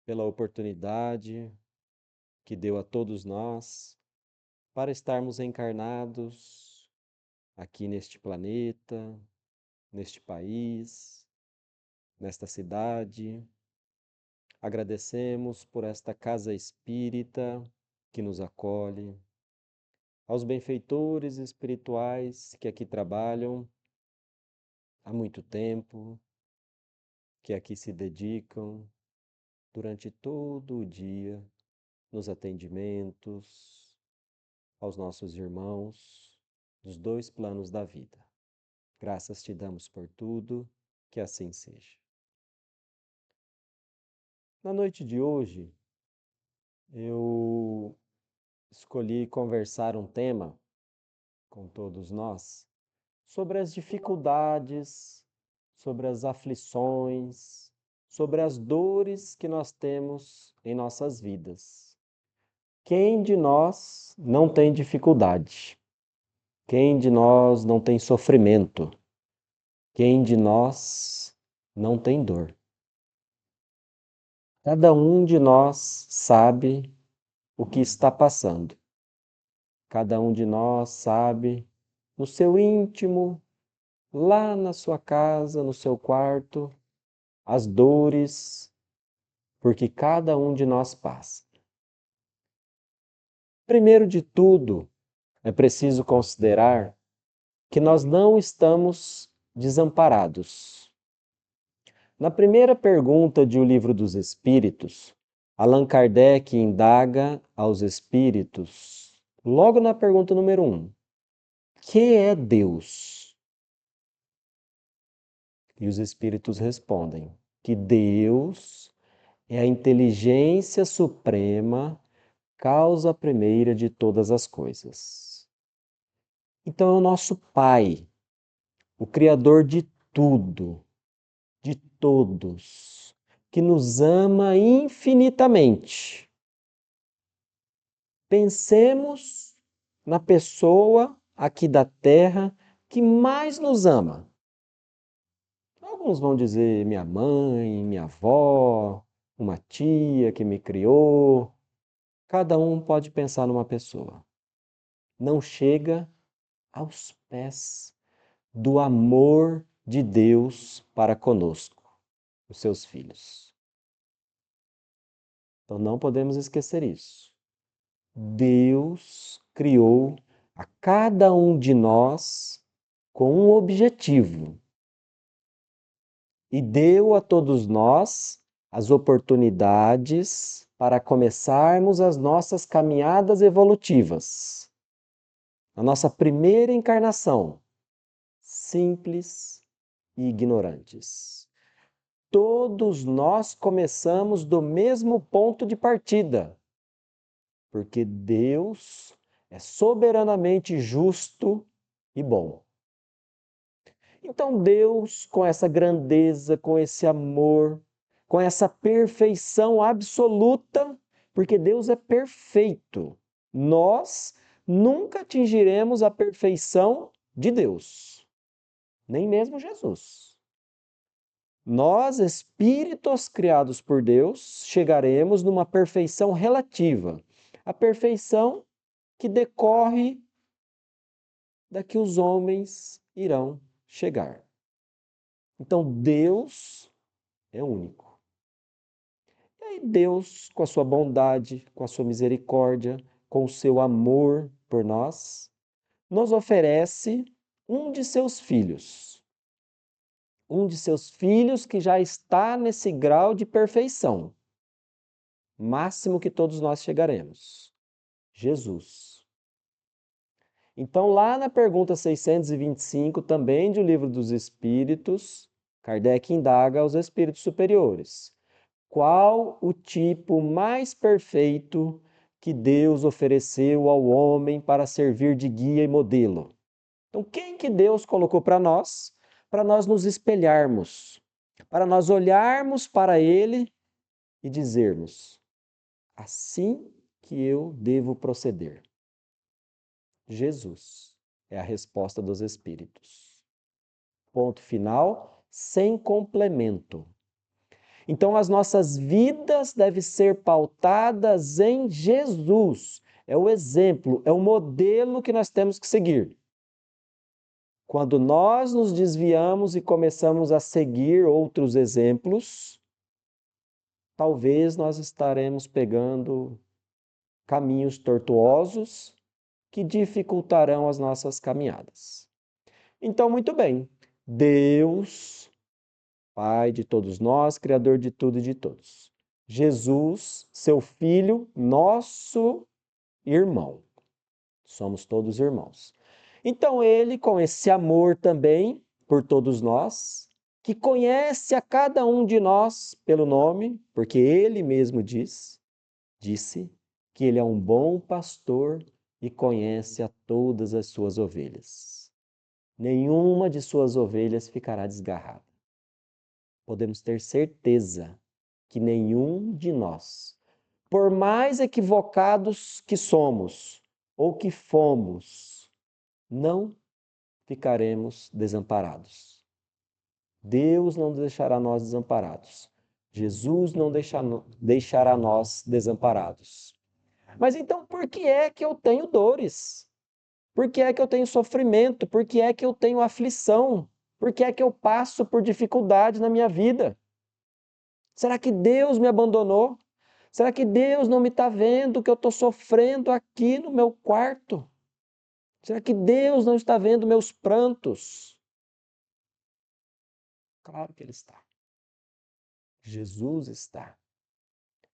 pela oportunidade que deu a todos nós para estarmos encarnados aqui neste planeta, neste país, nesta cidade. Agradecemos por esta casa espírita que nos acolhe, aos benfeitores espirituais que aqui trabalham há muito tempo, que aqui se dedicam durante todo o dia nos atendimentos, aos nossos irmãos dos dois planos da vida. Graças te damos por tudo, que assim seja. Na noite de hoje, eu escolhi conversar um tema com todos nós sobre as dificuldades, sobre as aflições, sobre as dores que nós temos em nossas vidas. Quem de nós não tem dificuldade? Quem de nós não tem sofrimento? Quem de nós não tem dor? Cada um de nós sabe o que está passando. Cada um de nós sabe, no seu íntimo, lá na sua casa, no seu quarto, as dores, porque cada um de nós passa. Primeiro de tudo, é preciso considerar que nós não estamos desamparados. Na primeira pergunta de O Livro dos Espíritos, Allan Kardec indaga aos espíritos, logo na pergunta número 1, que é Deus? E os espíritos respondem que Deus é a inteligência suprema, causa primeira de todas as coisas. Então é o nosso Pai, o Criador de tudo, de todos, que nos ama infinitamente. Pensemos na pessoa aqui da Terra que mais nos ama. Alguns vão dizer minha mãe, minha avó, uma tia que me criou. Cada um pode pensar numa pessoa. Não chega aos pés do amor de Deus para conosco, os seus filhos. Então não podemos esquecer isso. Deus criou a cada um de nós com um objetivo e deu a todos nós as oportunidades para começarmos as nossas caminhadas evolutivas. A nossa primeira encarnação, simples e ignorantes. Todos nós começamos do mesmo ponto de partida, porque Deus é soberanamente justo e bom. Então, Deus, com essa grandeza, com esse amor, com essa perfeição absoluta, porque Deus é perfeito, nós nunca atingiremos a perfeição de Deus, nem mesmo Jesus. Nós, espíritos criados por Deus, chegaremos numa perfeição relativa, a perfeição que decorre da que os homens irão chegar. Então, Deus é único. E aí, Deus, com a sua bondade, com a sua misericórdia, com o seu amor por nós, nos oferece um de seus filhos. Um de seus filhos que já está nesse grau de perfeição, máximo que todos nós chegaremos. Jesus. Então, lá na pergunta 625, também de O Livro dos Espíritos, Kardec indaga aos espíritos superiores: qual o tipo mais perfeito que Deus ofereceu ao homem para servir de guia e modelo? Então, quem que Deus colocou para nós nos espelharmos, para nós olharmos para Ele e dizermos: assim que eu devo proceder? Jesus é a resposta dos Espíritos. Ponto final, sem complemento. Então, as nossas vidas devem ser pautadas em Jesus. É o exemplo, é o modelo que nós temos que seguir. Quando nós nos desviamos e começamos a seguir outros exemplos, talvez nós estaremos pegando caminhos tortuosos que dificultarão as nossas caminhadas. Então, muito bem, Deus, Pai de todos nós, Criador de tudo e de todos. Jesus, seu Filho, nosso irmão. Somos todos irmãos. Então, ele, com esse amor também por todos nós, que conhece a cada um de nós pelo nome, porque ele mesmo disse que ele é um bom pastor e conhece a todas as suas ovelhas. Nenhuma de suas ovelhas ficará desgarrada. Podemos ter certeza que nenhum de nós, por mais equivocados que somos ou que fomos, não ficaremos desamparados. Deus não deixará nós desamparados. Jesus não deixará nós desamparados. Mas então por que é que eu tenho dores? Por que é que eu tenho sofrimento? Por que é que eu tenho aflição? Por que é que eu passo por dificuldades na minha vida? Será que Deus me abandonou? Será que Deus não me está vendo que eu estou sofrendo aqui no meu quarto? Será que Deus não está vendo meus prantos? Claro que Ele está. Jesus está.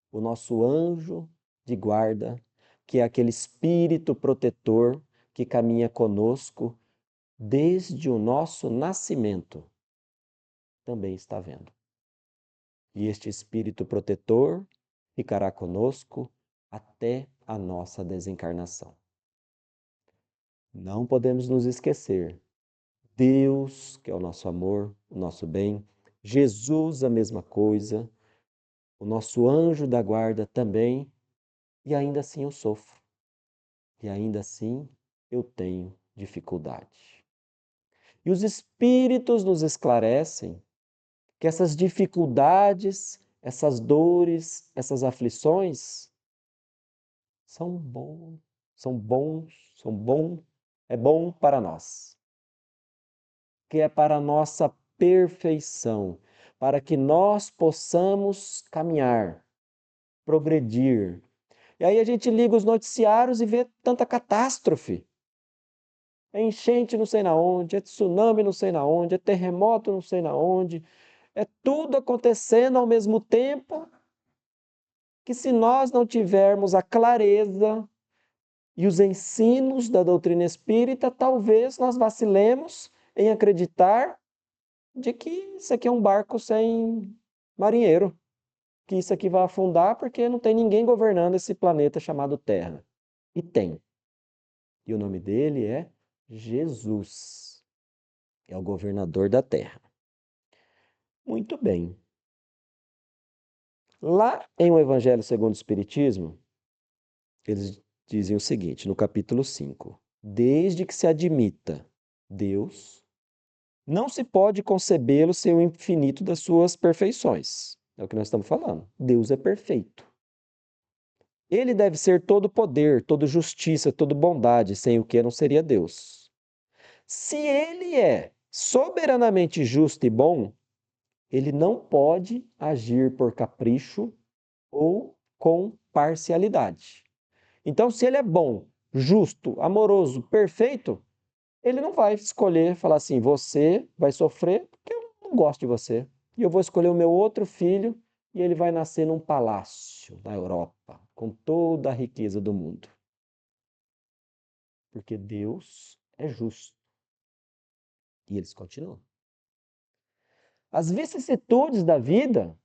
O nosso anjo de guarda, que é aquele espírito protetor que caminha conosco desde o nosso nascimento, também está vendo. E este espírito protetor ficará conosco até a nossa desencarnação. Não podemos nos esquecer. Deus, que é o nosso amor, o nosso bem, Jesus, a mesma coisa, o nosso anjo da guarda também, e ainda assim eu sofro. E ainda assim eu tenho dificuldade. E os espíritos nos esclarecem que essas dificuldades, essas dores, essas aflições é bom para nós, que é para a nossa perfeição, para que nós possamos caminhar, progredir. E aí a gente liga os noticiários e vê tanta catástrofe. É enchente não sei na onde, é tsunami não sei na onde, é terremoto não sei na onde, é tudo acontecendo ao mesmo tempo, que se nós não tivermos a clareza e os ensinos da doutrina espírita, talvez nós vacilemos em acreditar de que isso aqui é um barco sem marinheiro, que isso aqui vai afundar porque não tem ninguém governando esse planeta chamado Terra. E tem. E o nome dele é Jesus. É o governador da Terra. Muito bem. Lá em O Evangelho segundo o Espiritismo, eles dizem o seguinte, no capítulo 5: desde que se admita Deus, não se pode concebê-lo sem o infinito das suas perfeições. É o que nós estamos falando. Deus é perfeito. Ele deve ser todo poder, toda justiça, toda bondade, sem o que não seria Deus. Se ele é soberanamente justo e bom, ele não pode agir por capricho ou com parcialidade. Então, se ele é bom, justo, amoroso, perfeito, ele não vai escolher falar assim: você vai sofrer porque eu não gosto de você. E eu vou escolher o meu outro filho e ele vai nascer num palácio na Europa, com toda a riqueza do mundo. Porque Deus é justo. E eles continuam. As vicissitudes da vida,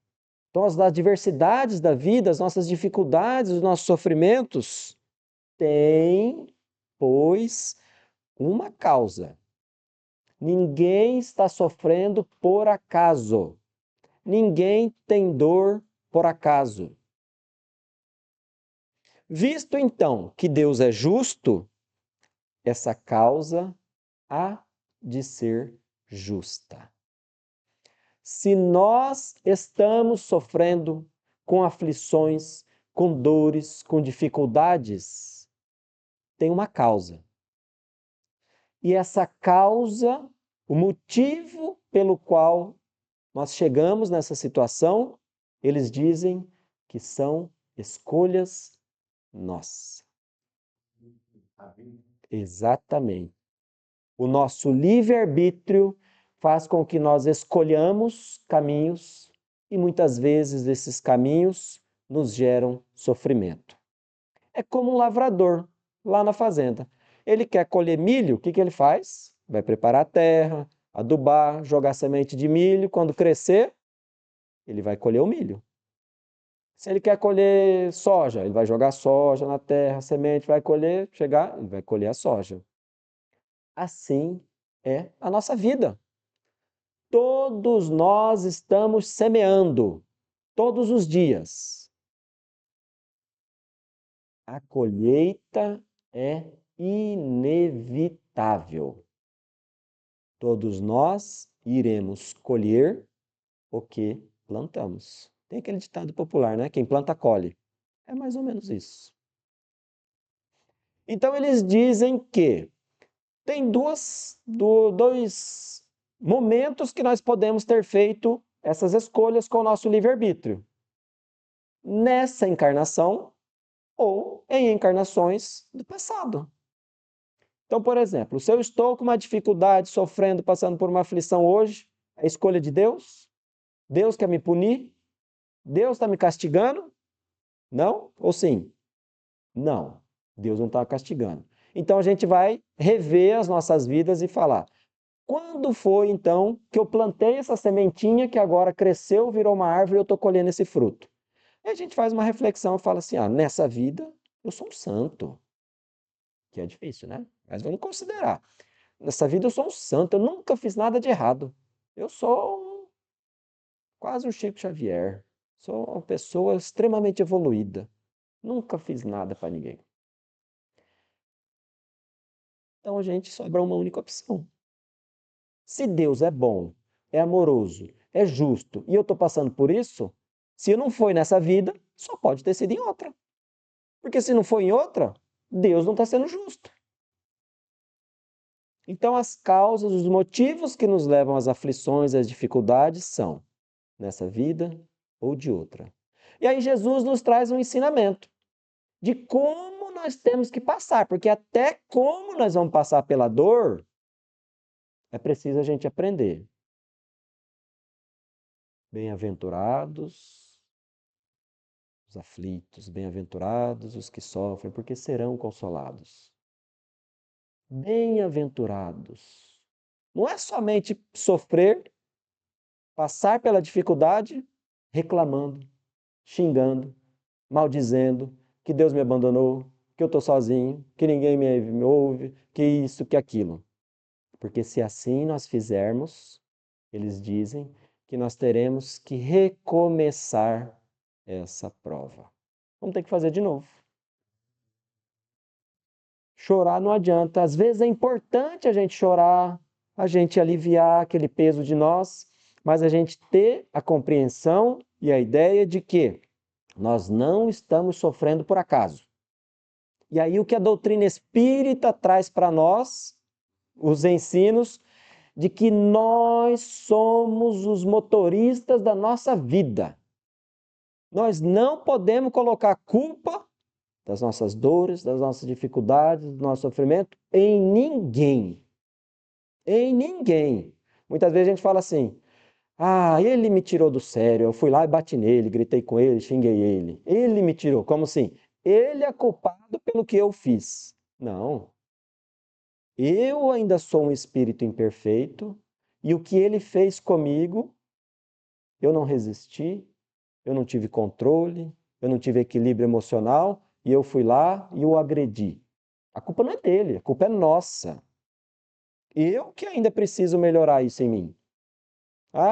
então as adversidades da vida, as nossas dificuldades, os nossos sofrimentos, têm, pois, uma causa. Ninguém está sofrendo por acaso. Ninguém tem dor por acaso. Visto então que Deus é justo, essa causa há de ser justa. Se nós estamos sofrendo com aflições, com dores, com dificuldades, tem uma causa. E essa causa, o motivo pelo qual nós chegamos nessa situação, eles dizem que são escolhas nossas. Exatamente. O nosso livre-arbítrio faz com que nós escolhamos caminhos e muitas vezes esses caminhos nos geram sofrimento. É como um lavrador lá na fazenda. Ele quer colher milho, o que ele faz? Vai preparar a terra, adubar, jogar semente de milho. Quando crescer, ele vai colher o milho. Se ele quer colher soja, ele vai jogar soja na terra, a semente vai colher, chegar, ele vai colher a soja. Assim é a nossa vida. Todos nós estamos semeando, todos os dias. A colheita é inevitável. Todos nós iremos colher o que plantamos. Tem aquele ditado popular, né? Quem planta, colhe. É mais ou menos isso. Então, eles dizem que tem dois momentos que nós podemos ter feito essas escolhas com o nosso livre-arbítrio. Nessa encarnação ou em encarnações do passado. Então, por exemplo, se eu estou com uma dificuldade, sofrendo, passando por uma aflição hoje, é escolha de Deus? Deus quer me punir? Deus está me castigando? Não? Ou sim? Não, Deus não está castigando. Então a gente vai rever as nossas vidas e falar: quando foi então que eu plantei essa sementinha que agora cresceu, virou uma árvore e eu estou colhendo esse fruto? E a gente faz uma reflexão e fala assim: nessa vida eu sou um santo. Que é difícil, né? Mas vamos considerar. Nessa vida eu sou um santo, eu nunca fiz nada de errado. Eu sou quase um Chico Xavier. Sou uma pessoa extremamente evoluída. Nunca fiz nada para ninguém. Então a gente sobra uma única opção. Se Deus é bom, é amoroso, é justo e eu estou passando por isso, se não foi nessa vida, só pode ter sido em outra. Porque se não foi em outra, Deus não está sendo justo. Então, as causas, os motivos que nos levam às aflições, às dificuldades são nessa vida ou de outra. E aí, Jesus nos traz um ensinamento de como nós temos que passar, porque até como nós vamos passar pela dor, é preciso a gente aprender. Bem-aventurados os aflitos, bem-aventurados os que sofrem, porque serão consolados. Bem-aventurados. Não é somente sofrer, passar pela dificuldade reclamando, xingando, maldizendo que Deus me abandonou, que eu estou sozinho, que ninguém me ouve, que isso, que aquilo. Porque se assim nós fizermos, eles dizem que nós teremos que recomeçar essa prova. Vamos ter que fazer de novo. Chorar não adianta. Às vezes é importante a gente chorar, a gente aliviar aquele peso de nós, mas a gente ter a compreensão e a ideia de que nós não estamos sofrendo por acaso. E aí o que a doutrina espírita traz para nós, os ensinos de que nós somos os motoristas da nossa vida. Nós não podemos colocar culpa das nossas dores, das nossas dificuldades, do nosso sofrimento em ninguém. Em ninguém. Muitas vezes a gente fala assim: ele me tirou do sério, eu fui lá e bati nele, gritei com ele, xinguei ele. Ele me tirou, como assim? Ele é culpado pelo que eu fiz. Não. Eu ainda sou um espírito imperfeito e o que ele fez comigo, eu não resisti, eu não tive controle, eu não tive equilíbrio emocional e eu fui lá e o agredi. A culpa não é dele, a culpa é nossa. Eu que ainda preciso melhorar isso em mim.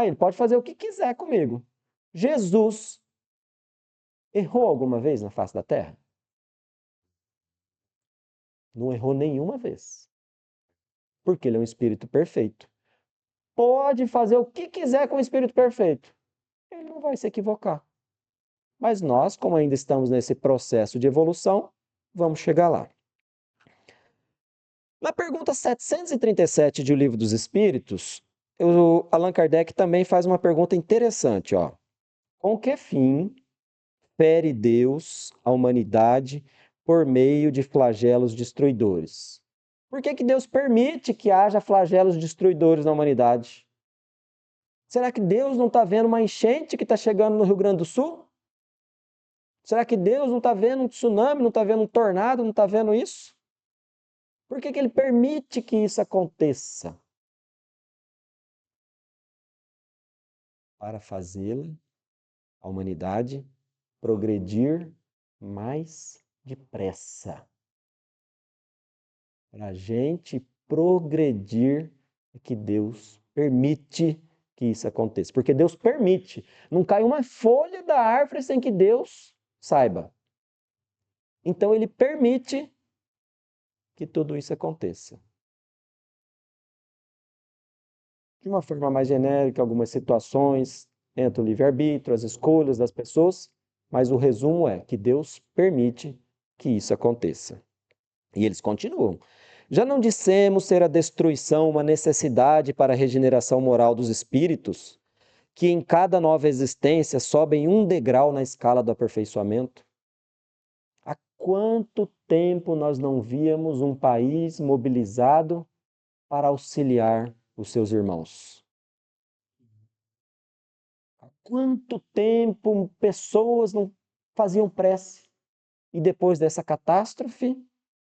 Ele pode fazer o que quiser comigo. Jesus errou alguma vez na face da terra? Não errou nenhuma vez. Porque ele é um espírito perfeito. pode fazer o que quiser com o Espírito perfeito. Ele não vai se equivocar. Mas nós, como ainda estamos nesse processo de evolução, vamos chegar lá. Na pergunta 737 de O Livro dos Espíritos, o Allan Kardec também faz uma pergunta interessante, ó. Com que fim fere Deus a humanidade por meio de flagelos destruidores? Por que Deus permite que haja flagelos destruidores na humanidade? Será que Deus não está vendo uma enchente que está chegando no Rio Grande do Sul? Será que Deus não está vendo um tsunami, não está vendo um tornado, não está vendo isso? Por que Ele permite que isso aconteça? Para fazê-la, a humanidade, progredir mais depressa. Para a gente progredir, é que Deus permite que isso aconteça. Porque Deus permite. Não cai uma folha da árvore sem que Deus saiba. Então Ele permite que tudo isso aconteça. De uma forma mais genérica, algumas situações, entra o livre-arbítrio, as escolhas das pessoas, mas o resumo é que Deus permite que isso aconteça. E eles continuam. Já não dissemos ser a destruição uma necessidade para a regeneração moral dos espíritos, que em cada nova existência sobem um degrau na escala do aperfeiçoamento? Há quanto tempo nós não víamos um país mobilizado para auxiliar os seus irmãos? Há quanto tempo pessoas não faziam prece e depois dessa catástrofe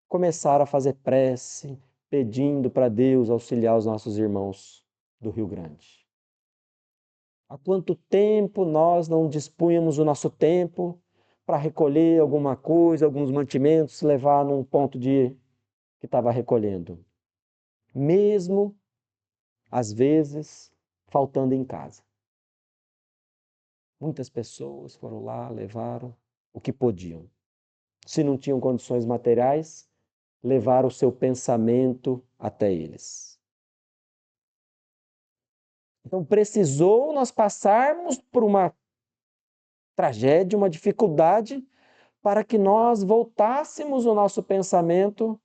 começaram a fazer prece, pedindo para Deus auxiliar os nossos irmãos do Rio Grande? Há quanto tempo nós não dispunhamos o nosso tempo para recolher alguma coisa, alguns mantimentos, levar num ponto de que estava recolhendo? Mesmo, às vezes, faltando em casa. Muitas pessoas foram lá, levaram o que podiam. Se não tinham condições materiais, levaram o seu pensamento até eles. Então, precisou nós passarmos por uma tragédia, uma dificuldade, para que nós voltássemos o nosso pensamento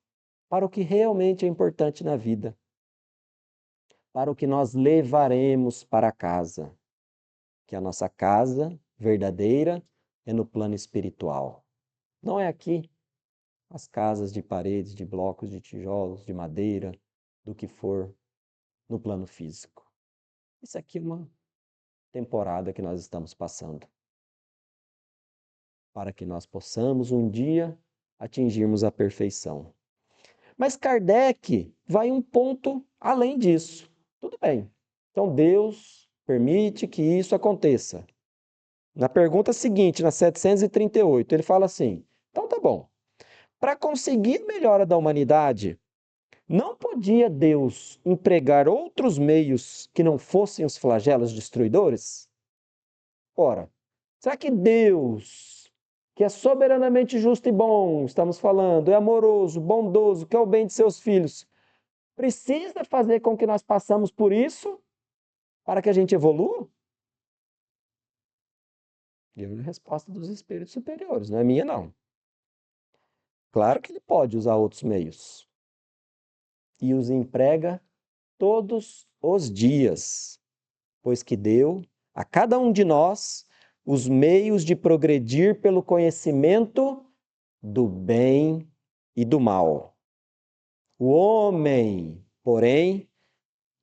para o que realmente é importante na vida, para o que nós levaremos para casa, que a nossa casa verdadeira é no plano espiritual. Não é aqui as casas de paredes, de blocos, de tijolos, de madeira, do que for no plano físico. Isso aqui é uma temporada que nós estamos passando, para que nós possamos um dia atingirmos a perfeição. Mas Kardec vai um ponto além disso. Tudo bem. Então Deus permite que isso aconteça. Na pergunta seguinte, na 738, ele fala assim: então tá bom. Para conseguir a melhora da humanidade, não podia Deus empregar outros meios que não fossem os flagelos destruidores? Ora, será que Deus, que é soberanamente justo e bom, estamos falando, é amoroso, bondoso, quer o bem de seus filhos, precisa fazer com que nós passamos por isso para que a gente evolua? E é a resposta dos espíritos superiores, não é minha, não. Claro que ele pode usar outros meios. E os emprega todos os dias, pois que deu a cada um de nós os meios de progredir pelo conhecimento do bem e do mal. O homem, porém,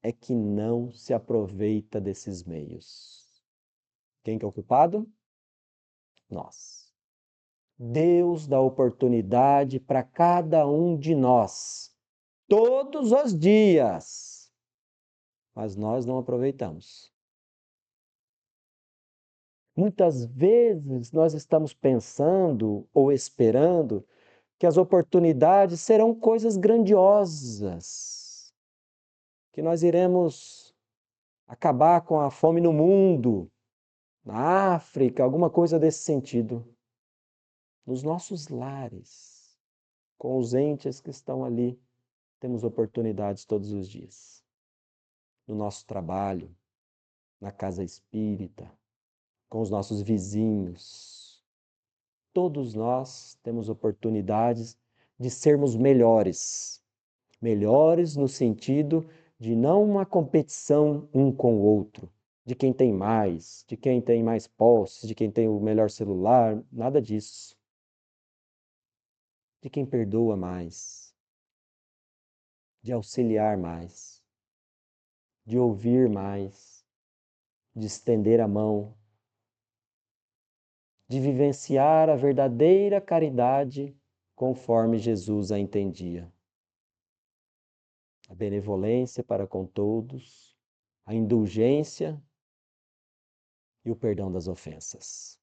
é que não se aproveita desses meios. Quem que é o culpado? Nós. Deus dá oportunidade para cada um de nós, todos os dias, mas nós não aproveitamos. Muitas vezes nós estamos pensando ou esperando que as oportunidades serão coisas grandiosas, que nós iremos acabar com a fome no mundo, na África, alguma coisa desse sentido. Nos nossos lares, com os entes que estão ali, temos oportunidades todos os dias. no nosso trabalho, na casa espírita, com os nossos vizinhos. Todos nós temos oportunidades de sermos melhores. Melhores no sentido de não uma competição um com o outro, de quem tem mais, de quem tem mais posses, de quem tem o melhor celular, nada disso. De quem perdoa mais, de auxiliar mais, de ouvir mais, de estender a mão, de vivenciar a verdadeira caridade conforme Jesus a entendia. A benevolência para com todos, a indulgência e o perdão das ofensas.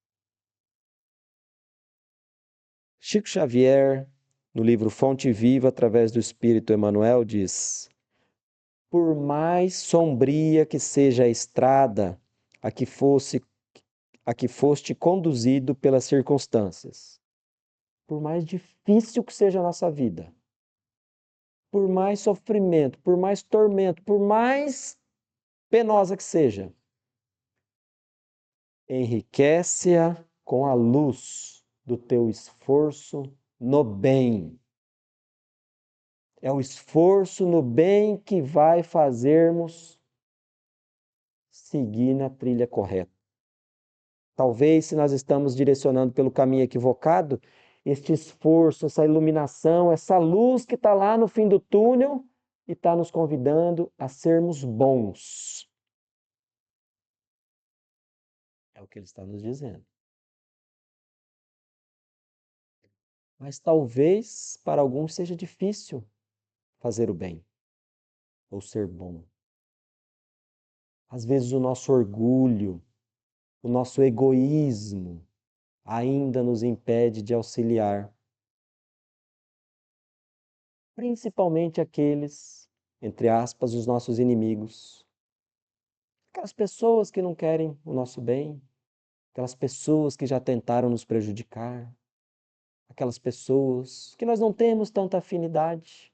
Chico Xavier, no livro Fonte Viva, através do Espírito Emmanuel, diz: por mais sombria que seja a estrada a que foste conduzido pelas circunstâncias, por mais difícil que seja a nossa vida, por mais sofrimento, por mais tormento, por mais penosa que seja, enriquece-a com a luz do teu esforço no bem. É o esforço no bem que vai fazermos seguir na trilha correta. Talvez, se nós estamos direcionando pelo caminho equivocado, este esforço, essa iluminação, essa luz que está lá no fim do túnel e está nos convidando a sermos bons. É o que ele está nos dizendo. Mas talvez para alguns seja difícil fazer o bem ou ser bom. Às vezes o nosso orgulho, o nosso egoísmo ainda nos impede de auxiliar, principalmente aqueles, entre aspas, os nossos inimigos. Aquelas pessoas que não querem o nosso bem, aquelas pessoas que já tentaram nos prejudicar, aquelas pessoas que nós não temos tanta afinidade.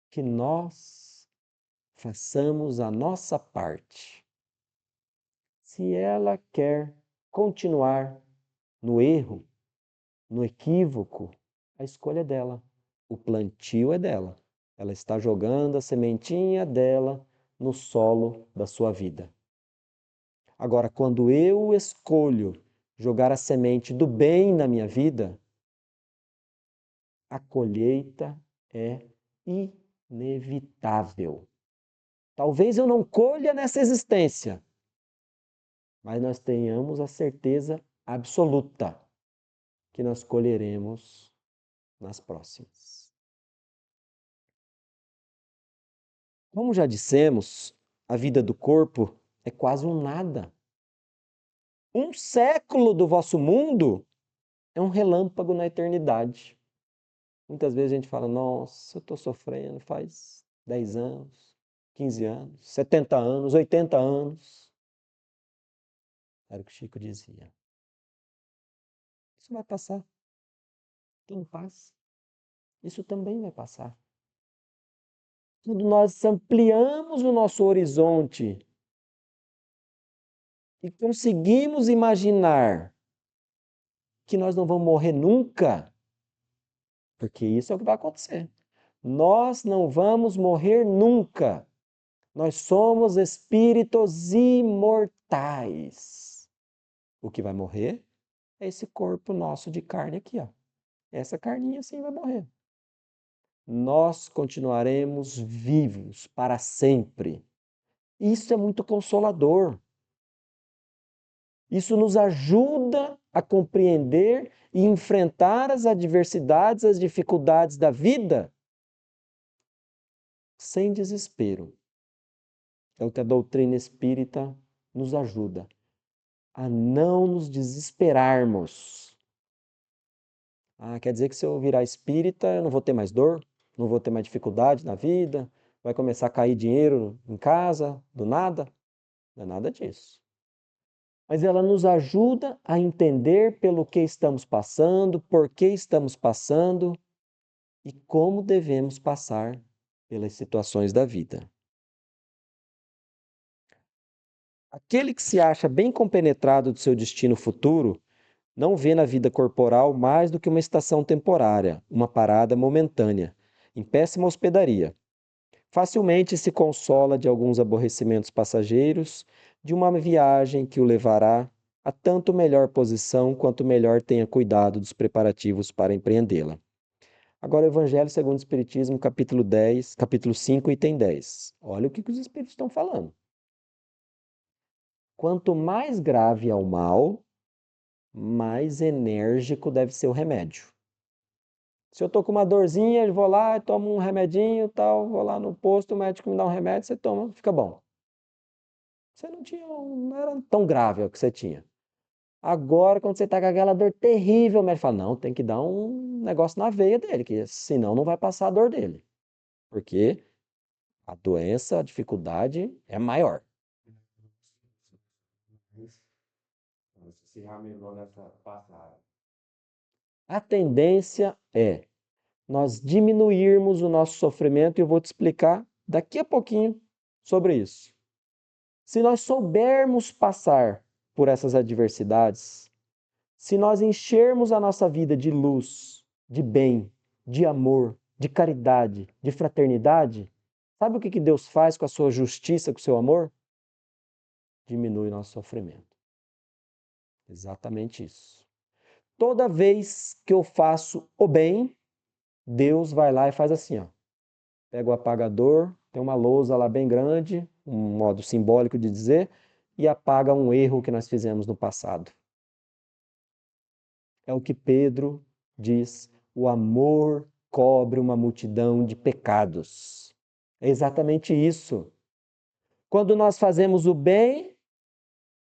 Que nós façamos a nossa parte. Se ela quer continuar no erro, no equívoco, a escolha é dela. O plantio é dela. Ela está jogando a sementinha dela no solo da sua vida. Agora, quando eu escolho jogar a semente do bem na minha vida, a colheita é inevitável. Talvez eu não colha nessa existência, mas nós tenhamos a certeza absoluta que nós colheremos nas próximas. Como já dissemos, a vida do corpo é quase um nada. Um século do vosso mundo é um relâmpago na eternidade. Muitas vezes a gente fala, nossa, eu estou sofrendo faz 10 anos, 15 anos, 70 anos, 80 anos. Era o que Chico dizia. Isso vai passar. Quem passa, isso também vai passar. Quando nós ampliamos o nosso horizonte e conseguimos imaginar que nós não vamos morrer nunca, porque isso é o que vai acontecer. Nós não vamos morrer nunca. Nós somos espíritos imortais. O que vai morrer é esse corpo nosso de carne aqui, ó. Essa carninha assim vai morrer. Nós continuaremos vivos para sempre. Isso é muito consolador. Isso nos ajuda a compreender e enfrentar as adversidades, as dificuldades da vida sem desespero. É o que a doutrina espírita nos ajuda a não nos desesperarmos. Quer dizer que se eu virar espírita, eu não vou ter mais dor, não vou ter mais dificuldade na vida, vai começar a cair dinheiro em casa, do nada? Não é nada disso. Mas ela nos ajuda a entender pelo que estamos passando, por que estamos passando e como devemos passar pelas situações da vida. Aquele que se acha bem compenetrado do seu destino futuro não vê na vida corporal mais do que uma estação temporária, uma parada momentânea, em péssima hospedaria. Facilmente se consola de alguns aborrecimentos passageiros, de uma viagem que o levará a tanto melhor posição quanto melhor tenha cuidado dos preparativos para empreendê-la. Agora, o Evangelho segundo o Espiritismo, capítulo 10, capítulo 5, item 10. Olha o que os Espíritos estão falando. Quanto mais grave é o mal, mais enérgico deve ser o remédio. Se eu tô com uma dorzinha, eu vou lá e tomo um remedinho, tal, vou lá no posto, o médico me dá um remédio, você toma, fica bom. Você não era tão grave o que você tinha. Agora, quando você tá com aquela dor terrível, o médico fala, não, tem que dar um negócio na veia dele, que senão não vai passar a dor dele. Porque a doença, a dificuldade é maior. A tendência é nós diminuirmos o nosso sofrimento e eu vou te explicar daqui a pouquinho sobre isso. Se nós soubermos passar por essas adversidades, se nós enchermos a nossa vida de luz, de bem, de amor, de caridade, de fraternidade, sabe o que Deus faz com a sua justiça, com o seu amor? Diminui o nosso sofrimento. Exatamente isso. Toda vez que eu faço o bem, Deus vai lá e faz assim, ó. Pega o apagador, tem uma lousa lá bem grande, um modo simbólico de dizer, e apaga um erro que nós fizemos no passado. É o que Pedro diz: o amor cobre uma multidão de pecados. É exatamente isso. Quando nós fazemos o bem,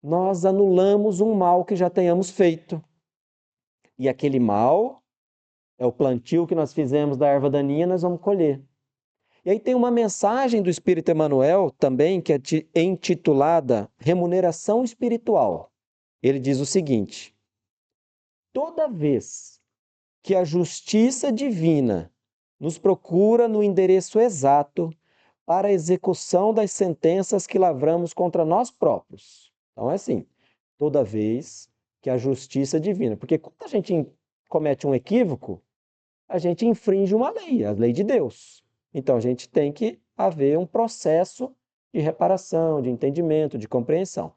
nós anulamos um mal que já tenhamos feito. E aquele mal é o plantio que nós fizemos da erva daninha, nós vamos colher. E aí tem uma mensagem do Espírito Emmanuel também, que é intitulada Remuneração Espiritual. Ele diz o seguinte: toda vez que a justiça divina nos procura no endereço exato para a execução das sentenças que lavramos contra nós próprios. Então é assim, toda vez que a justiça divina, porque quando a gente comete um equívoco, a gente infringe uma lei, a lei de Deus. Então a gente tem que haver um processo de reparação, de entendimento, de compreensão.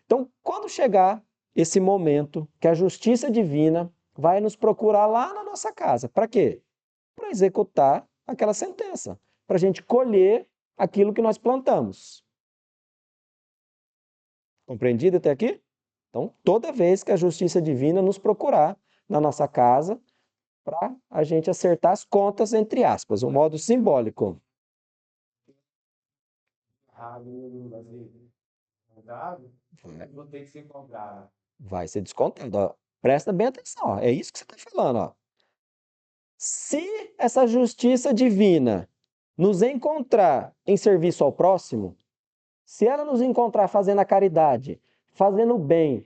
Então, quando chegar esse momento que a justiça divina vai nos procurar lá na nossa casa, para quê? Para executar aquela sentença, para a gente colher aquilo que nós plantamos. Compreendido até aqui? Então, toda vez que a justiça divina nos procurar na nossa casa, para a gente acertar as contas, entre aspas, um modo simbólico. Vai ser descontado. Ó. Presta bem atenção, ó. É isso que você está falando. Ó. Se essa justiça divina nos encontrar em serviço ao próximo, se ela nos encontrar fazendo a caridade, fazendo o bem,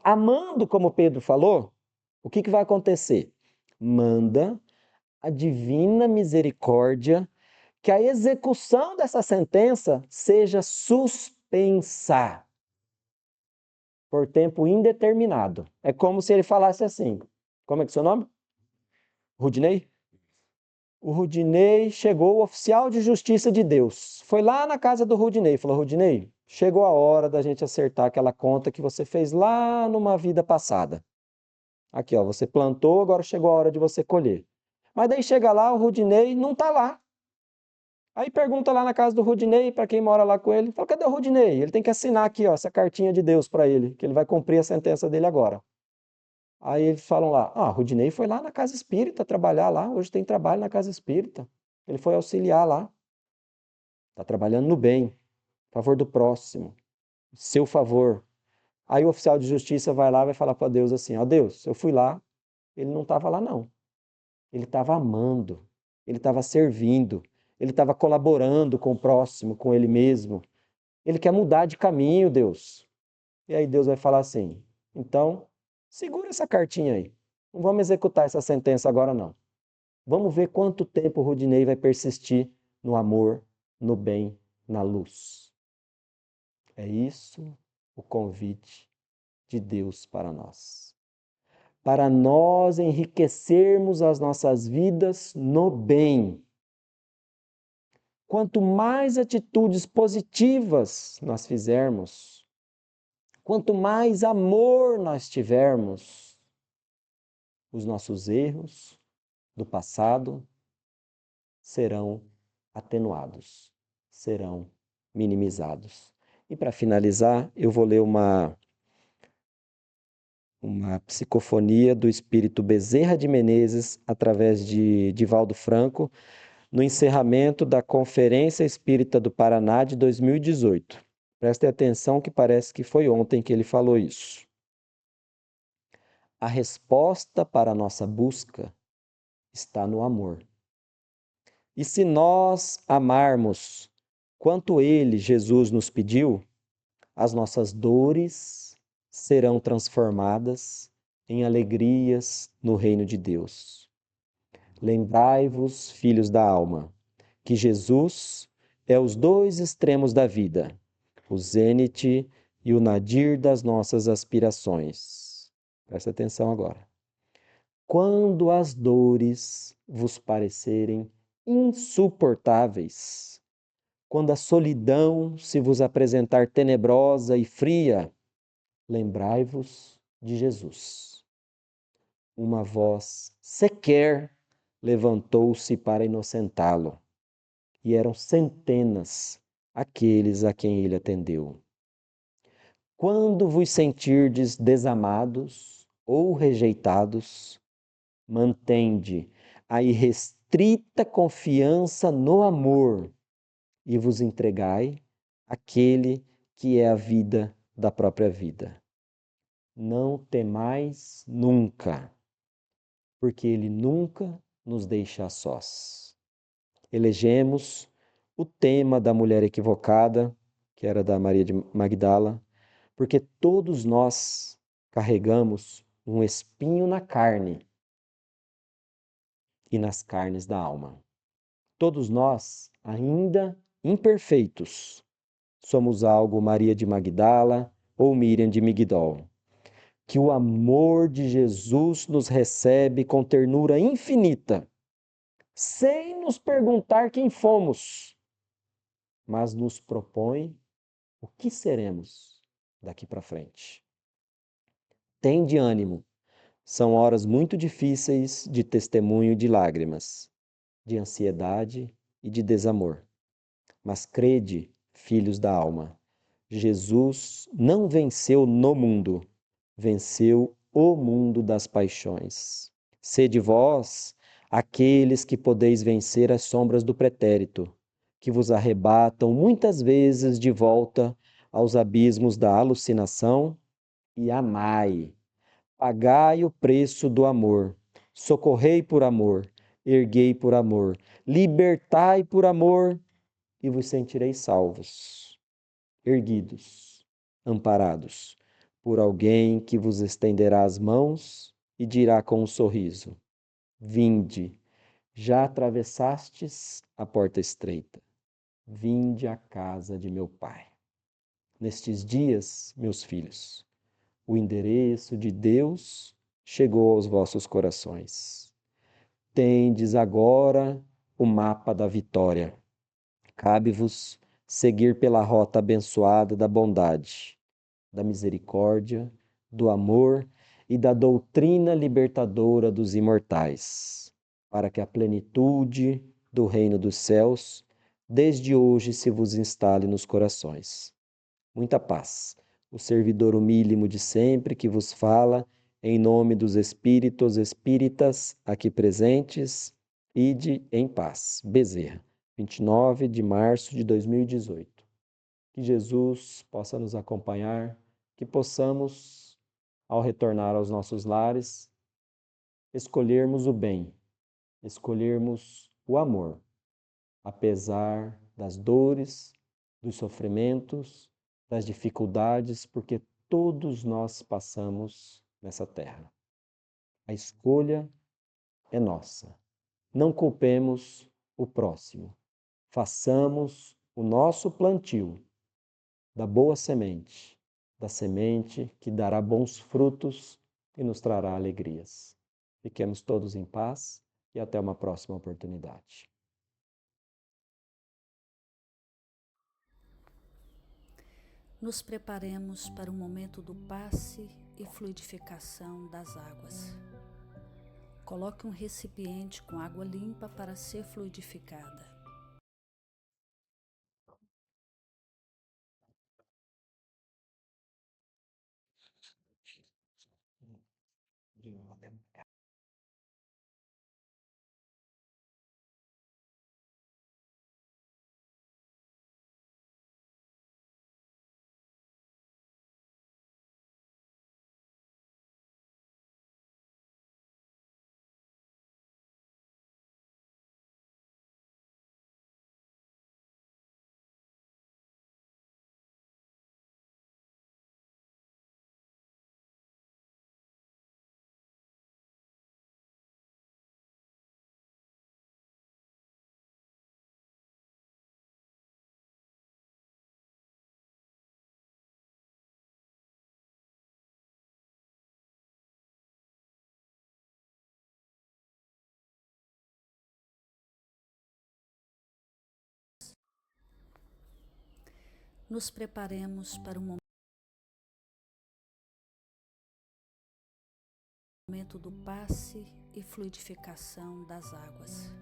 amando, como Pedro falou, o que vai acontecer? Manda a divina misericórdia que a execução dessa sentença seja suspensa por tempo indeterminado. É como se ele falasse assim: como é que é o seu nome? Rudinei? O Rudinei chegou, o oficial de justiça de Deus. Foi lá na casa do Rudinei, falou: Rudinei, chegou a hora da gente acertar aquela conta que você fez lá numa vida passada. Aqui, ó, você plantou, agora chegou a hora de você colher. Mas daí chega lá, o Rudinei não está lá. Aí pergunta lá na casa do Rudinei, para quem mora lá com ele, fala: cadê o Rudinei? Ele tem que assinar aqui, ó, essa cartinha de Deus para ele, que ele vai cumprir a sentença dele agora. Aí eles falam lá: ah, Rudinei foi lá na casa espírita trabalhar lá, hoje tem trabalho na casa espírita. Ele foi auxiliar lá. Está trabalhando no bem, a favor do próximo, seu favor. Aí o oficial de justiça vai lá e vai falar para Deus assim: ó, Deus, eu fui lá, ele não estava lá não. Ele estava amando, ele estava servindo, ele estava colaborando com o próximo, com ele mesmo. Ele quer mudar de caminho, Deus. E aí Deus vai falar assim: então, segura essa cartinha aí. Não vamos executar essa sentença agora, não. Vamos ver quanto tempo o Rudinei vai persistir no amor, no bem, na luz. É isso o convite de Deus para nós. Para nós enriquecermos as nossas vidas no bem. Quanto mais atitudes positivas nós fizermos, quanto mais amor nós tivermos, os nossos erros do passado serão atenuados, serão minimizados. E para finalizar, eu vou ler uma psicofonia do espírito Bezerra de Menezes, através de Divaldo Franco, no encerramento da Conferência Espírita do Paraná de 2018. Prestem atenção que parece que foi ontem que ele falou isso. A resposta para a nossa busca está no amor. E se nós amarmos quanto ele, Jesus, nos pediu, as nossas dores serão transformadas em alegrias no reino de Deus. Lembrai-vos, filhos da alma, que Jesus é os dois extremos da vida, o zênite e o nadir das nossas aspirações. Presta atenção agora. Quando as dores vos parecerem insuportáveis, quando a solidão se vos apresentar tenebrosa e fria, lembrai-vos de Jesus. Uma voz sequer levantou-se para inocentá-lo, e eram centenas aqueles a quem ele atendeu. Quando vos sentirdes desamados ou rejeitados, mantende a irrestrita confiança no amor e vos entregai àquele que é a vida da própria vida. Não temais nunca, porque ele nunca nos deixa a sós. Elegemos o tema da mulher equivocada, que era da Maria de Magdala, porque todos nós carregamos um espinho na carne e nas carnes da alma. Todos nós, ainda imperfeitos, somos algo Maria de Magdala ou Miriam de Migdol. Que o amor de Jesus nos recebe com ternura infinita, sem nos perguntar quem fomos, mas nos propõe o que seremos daqui para frente. Tende ânimo, são horas muito difíceis de testemunho de lágrimas, de ansiedade e de desamor. Mas crede, filhos da alma, Jesus não venceu no mundo, venceu o mundo das paixões. Sede vós aqueles que podeis vencer as sombras do pretérito, que vos arrebatam muitas vezes de volta aos abismos da alucinação, e amai. Pagai o preço do amor, socorrei por amor, erguei por amor, libertai por amor, e vos sentireis salvos, erguidos, amparados por alguém que vos estenderá as mãos e dirá com um sorriso: Vinde, já atravessastes a porta estreita, vinde à casa de meu Pai. Nestes dias, meus filhos, o endereço de Deus chegou aos vossos corações. Tendes agora o mapa da vitória. Cabe-vos seguir pela rota abençoada da bondade, da misericórdia, do amor e da doutrina libertadora dos imortais, para que a plenitude do reino dos céus desde hoje se vos instale nos corações. Muita paz. O servidor humílimo de sempre que vos fala, em nome dos espíritos espíritas aqui presentes, ide em paz. Bezerra, 29 de março de 2018. Que Jesus possa nos acompanhar, que possamos, ao retornar aos nossos lares, escolhermos o bem, escolhermos o amor, apesar das dores, dos sofrimentos, das dificuldades, porque todos nós passamos nessa terra. A escolha é nossa. Não culpemos o próximo. façamos o nosso plantio da boa semente, da semente que dará bons frutos e nos trará alegrias. Fiquemos todos em paz e até uma próxima oportunidade. Nos preparemos para o momento do passe e fluidificação das águas. Coloque um recipiente com água limpa para ser fluidificada. Nos preparemos para o momento do passe e fluidificação das águas.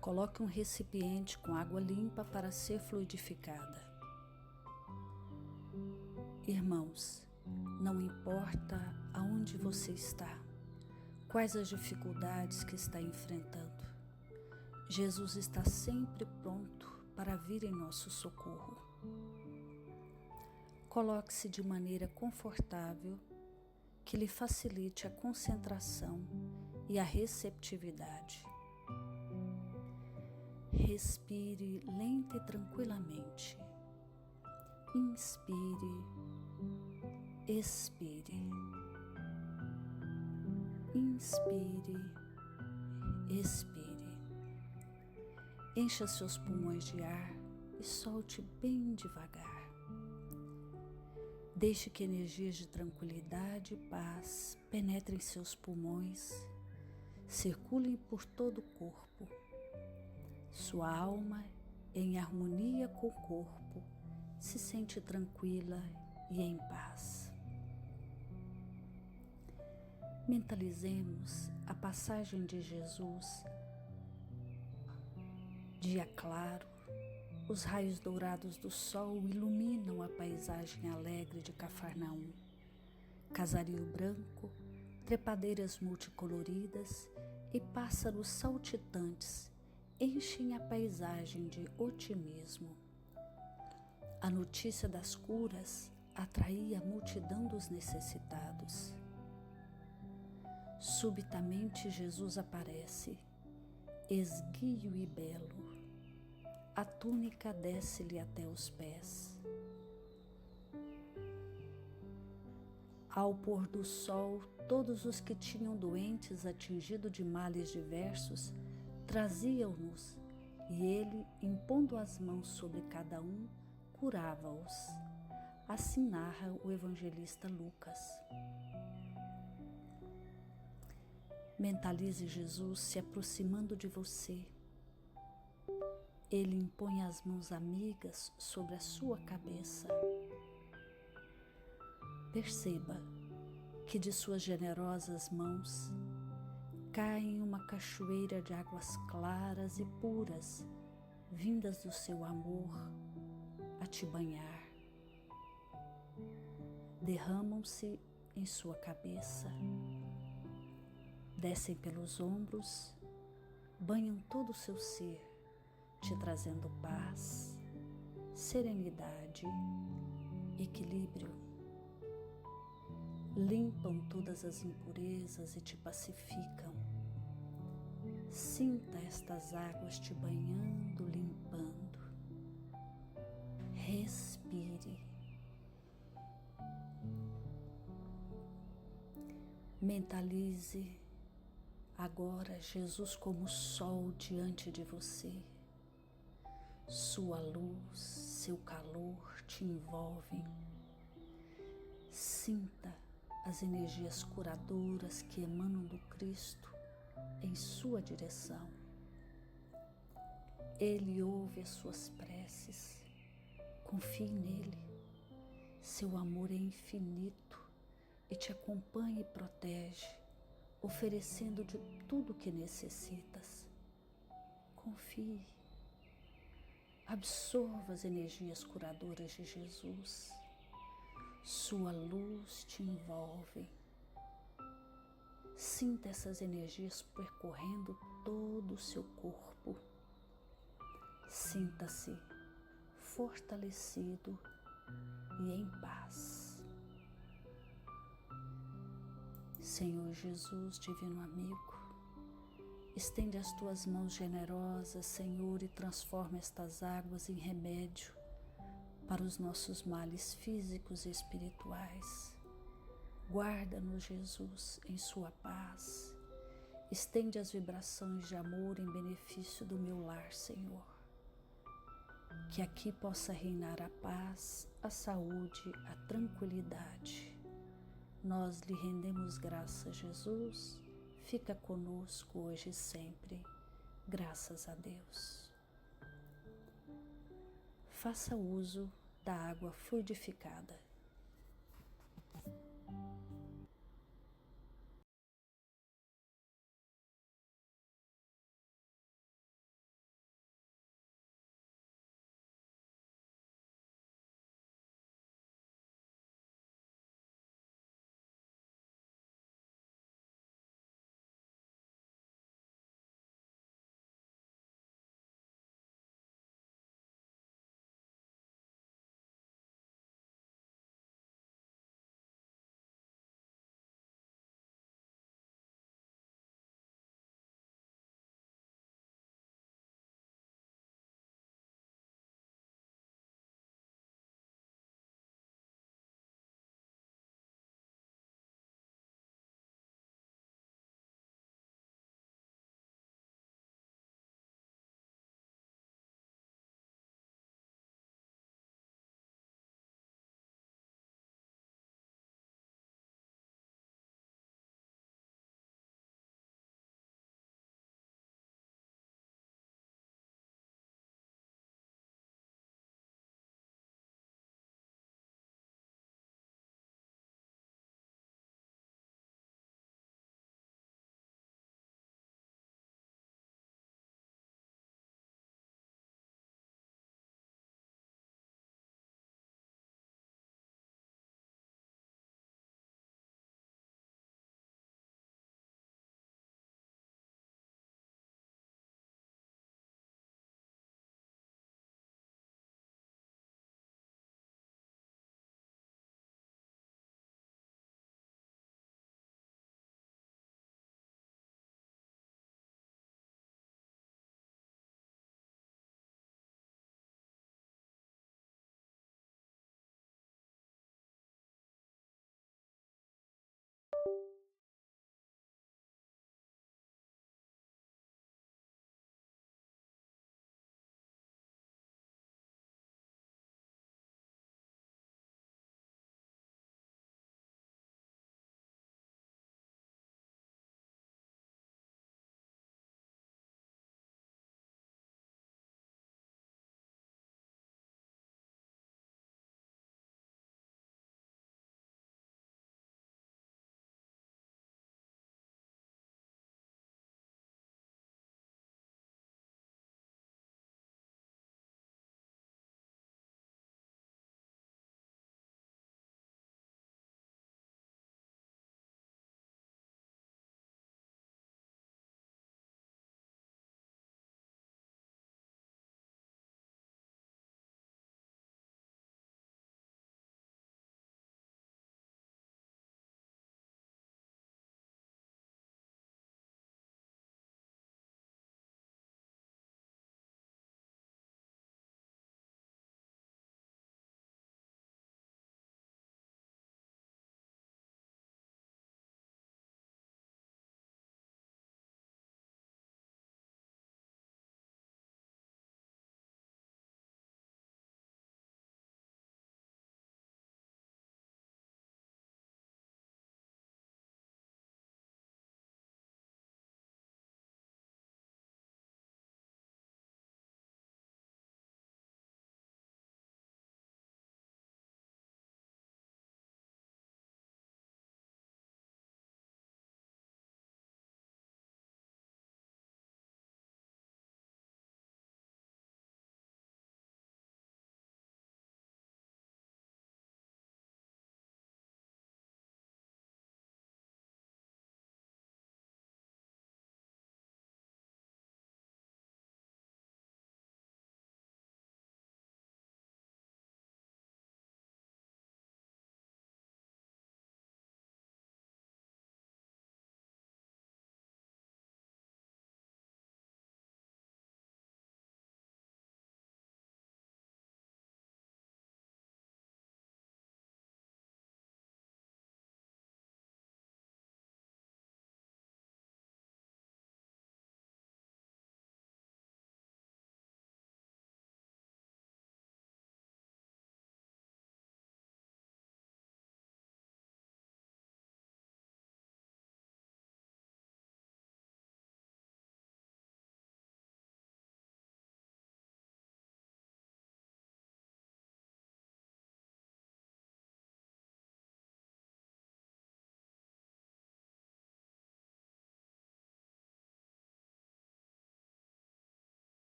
Coloque um recipiente com água limpa para ser fluidificada. Irmãos, não importa aonde você está, quais as dificuldades que está enfrentando, Jesus está sempre pronto para vir em nosso socorro. Coloque-se de maneira confortável que lhe facilite a concentração e a receptividade. Respire lenta e tranquilamente. Inspire, expire. Inspire, expire. Encha seus pulmões de ar e solte bem devagar. Deixe que energias de tranquilidade e paz penetrem seus pulmões, circulem por todo o corpo. Sua alma, em harmonia com o corpo, se sente tranquila e em paz. Mentalizemos a passagem de Jesus. Dia claro, os raios dourados do sol iluminam a paisagem alegre de Cafarnaum. Casario branco, trepadeiras multicoloridas e pássaros saltitantes enchem a paisagem de otimismo. A notícia das curas atraía a multidão dos necessitados. Subitamente Jesus aparece, esguio e belo. A túnica desce-lhe até os pés. Ao pôr do sol, todos os que tinham doentes atingidos de males diversos traziam-nos, e ele, impondo as mãos sobre cada um, curava-os. Assim narra o evangelista Lucas. Mentalize Jesus se aproximando de você. Ele impõe as mãos amigas sobre a sua cabeça. Perceba que de suas generosas mãos caem uma cachoeira de águas claras e puras, vindas do seu amor a te banhar. Derramam-se em sua cabeça, descem pelos ombros, banham todo o seu ser, te trazendo paz, serenidade, equilíbrio. Limpam todas as impurezas e te pacificam. Sinta estas águas te banhando, limpando. Respire. Mentalize agora Jesus como sol diante de você. Sua luz, seu calor te envolvem. Sinta as energias curadoras que emanam do Cristo em sua direção. Ele ouve as suas preces. Confie nele. Seu amor é infinito e te acompanha e protege, oferecendo de tudo o que necessitas. Confie. Absorva as energias curadoras de Jesus. Sua luz te envolve. Sinta essas energias percorrendo todo o seu corpo. Sinta-se fortalecido e em paz. Senhor Jesus, divino amigo, estende as tuas mãos generosas, Senhor, e transforma estas águas em remédio para os nossos males físicos e espirituais. Guarda-nos, Jesus, em sua paz. Estende as vibrações de amor em benefício do meu lar, Senhor. Que aqui possa reinar a paz, a saúde, a tranquilidade. Nós lhe rendemos graças, Jesus. Fica conosco hoje e sempre. Graças a Deus. Faça uso da água fluidificada.